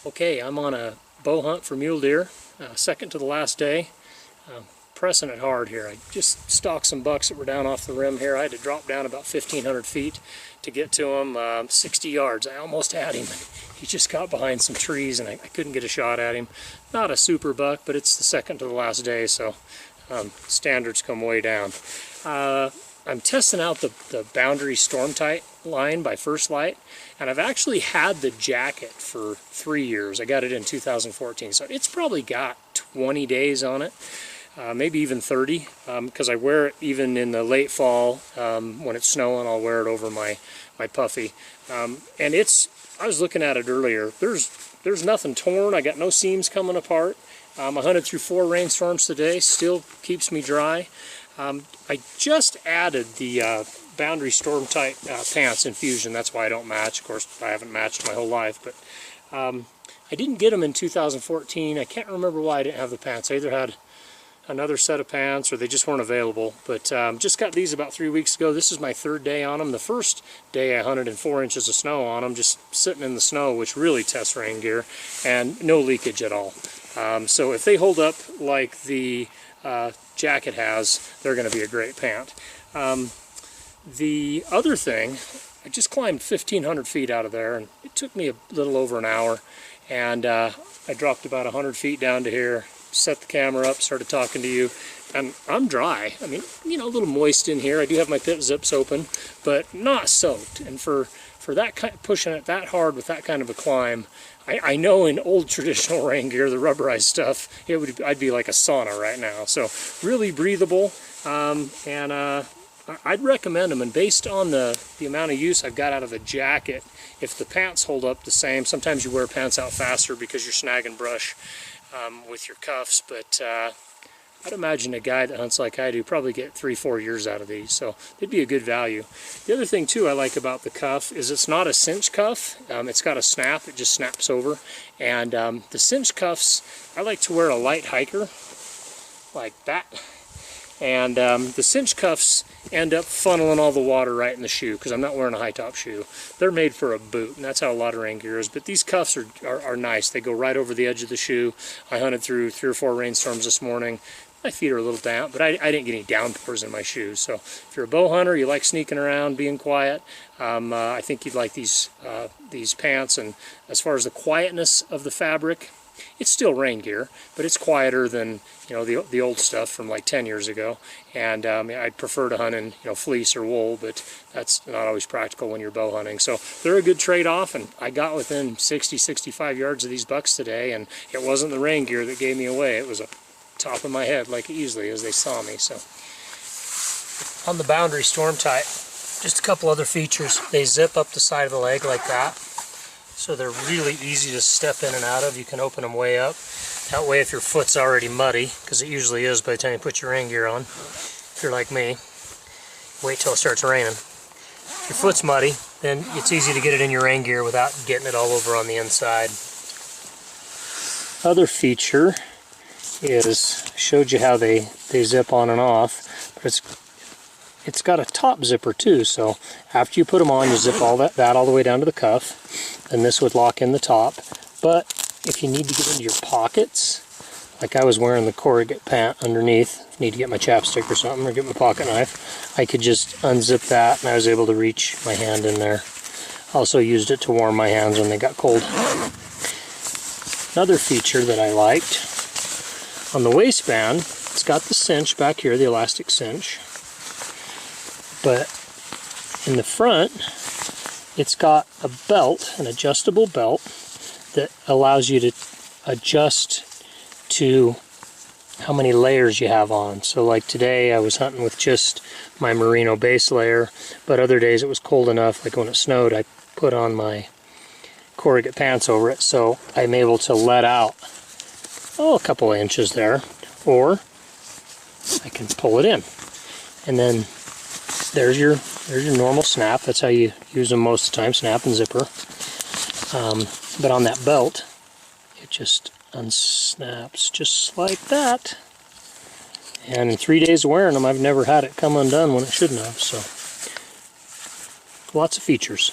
Okay, I'm on a bow hunt for mule deer, second to the last day. Pressing it hard here. I just stalked some bucks that were down off the rim here. I had to drop down about 1,500 feet to get to him, 60 yards. I almost had him. He just got behind some trees and I couldn't get a shot at him. Not a super buck, but it's the second to the last day, so standards come way down. I'm testing out the Boundary Stormtight line by First Lite, and I've actually had the jacket for 3 years. I got it in 2014, so it's probably got 20 days on it, maybe even 30, because I wear it even in the late fall. When it's snowing, I'll wear it over my puffy. And I was looking at it earlier, there's nothing torn. I got no seams coming apart. I hunted through 4 rainstorms today, still keeps me dry. I just added the Boundary Stormtight pants infusion. That's why I don't match. Of course, I haven't matched my whole life, but I didn't get them in 2014. I can't remember why I didn't have the pants. I either had another set of pants or they just weren't available, but just got these about 3 weeks ago. This is my 3rd day on them. The first day I hunted in 4 inches of snow on them, just sitting in the snow, which really tests rain gear, and no leakage at all. So if they hold up like the jacket has, they're going to be a great pant. The other thing, I just climbed 1,500 feet out of there, and it took me a little over an hour, and I dropped about 100 feet down to here, set the camera up, started talking to you, and I'm dry. I mean, you know, a little moist in here. I do have my pit zips open, but not soaked. And for that kind, pushing it that hard with that kind of a climb, I know in old traditional rain gear, the rubberized stuff, I'd be like a sauna right now. So really breathable, and I'd recommend them. And based on the amount of use I've got out of the jacket, if the pants hold up the same, sometimes you wear pants out faster because you're snagging brush with your cuffs, but I'd imagine a guy that hunts like I do probably get 3-4 years out of these, so they'd be a good value. The other thing too I like about the cuff is it's not a cinch cuff. It's got a snap, it just snaps over, and the cinch cuffs, I like to wear a light hiker like that, and the cinch cuffs end up funneling all the water right in the shoe because I'm not wearing a high top shoe. They're made for a boot, and that's how a lot of rain gear is, but these cuffs are nice. They go right over the edge of the shoe. I hunted through 3 or 4 rainstorms this morning. My feet are a little damp, but I didn't get any downpours in my shoes. So if you're a bow hunter, you like sneaking around, being quiet, I think you'd like these pants. And as far as the quietness of the fabric, it's still rain gear, but it's quieter than, you know, the old stuff from like 10 years ago. And I'd prefer to hunt in, you know, fleece or wool, but that's not always practical when you're bow hunting. So they're a good trade-off, and I got within 60-65 yards of these bucks today, and it wasn't the rain gear that gave me away. It was a top of my head like easily as they saw me. So on the Boundary Stormtight, just a couple other features. They zip up the side of the leg like that, so they're really easy to step in and out of. You can open them way up. That way if your foot's already muddy, because it usually is by the time you put your rain gear on, if you're like me, wait till it starts raining. If your foot's muddy, then it's easy to get it in your rain gear without getting it all over on the inside. Other feature is, I showed you how they zip on and off, but it's got a top zipper too, so after you put them on, you zip all that all the way down to the cuff, and this would lock in the top. But if you need to get into your pockets, like I was wearing the corrugate pant underneath, need to get my chapstick or something, or get my pocket knife, I could just unzip that and I was able to reach my hand in there. Also used it to warm my hands when they got cold. Another feature that I liked, on the waistband, it's got the cinch back here, the elastic cinch, but in the front it's got a belt, an adjustable belt, that allows you to adjust to how many layers you have on. So like today I was hunting with just my merino base layer, but other days it was cold enough, like when it snowed, I put on my corrugate pants over it, so I'm able to let out a couple of inches there, or I can pull it in, and then there's your normal snap. That's how you use them most of the time, snap and zipper. But on that belt, it just unsnaps just like that. And in 3 days of wearing them, I've never had it come undone when it shouldn't have. So lots of features.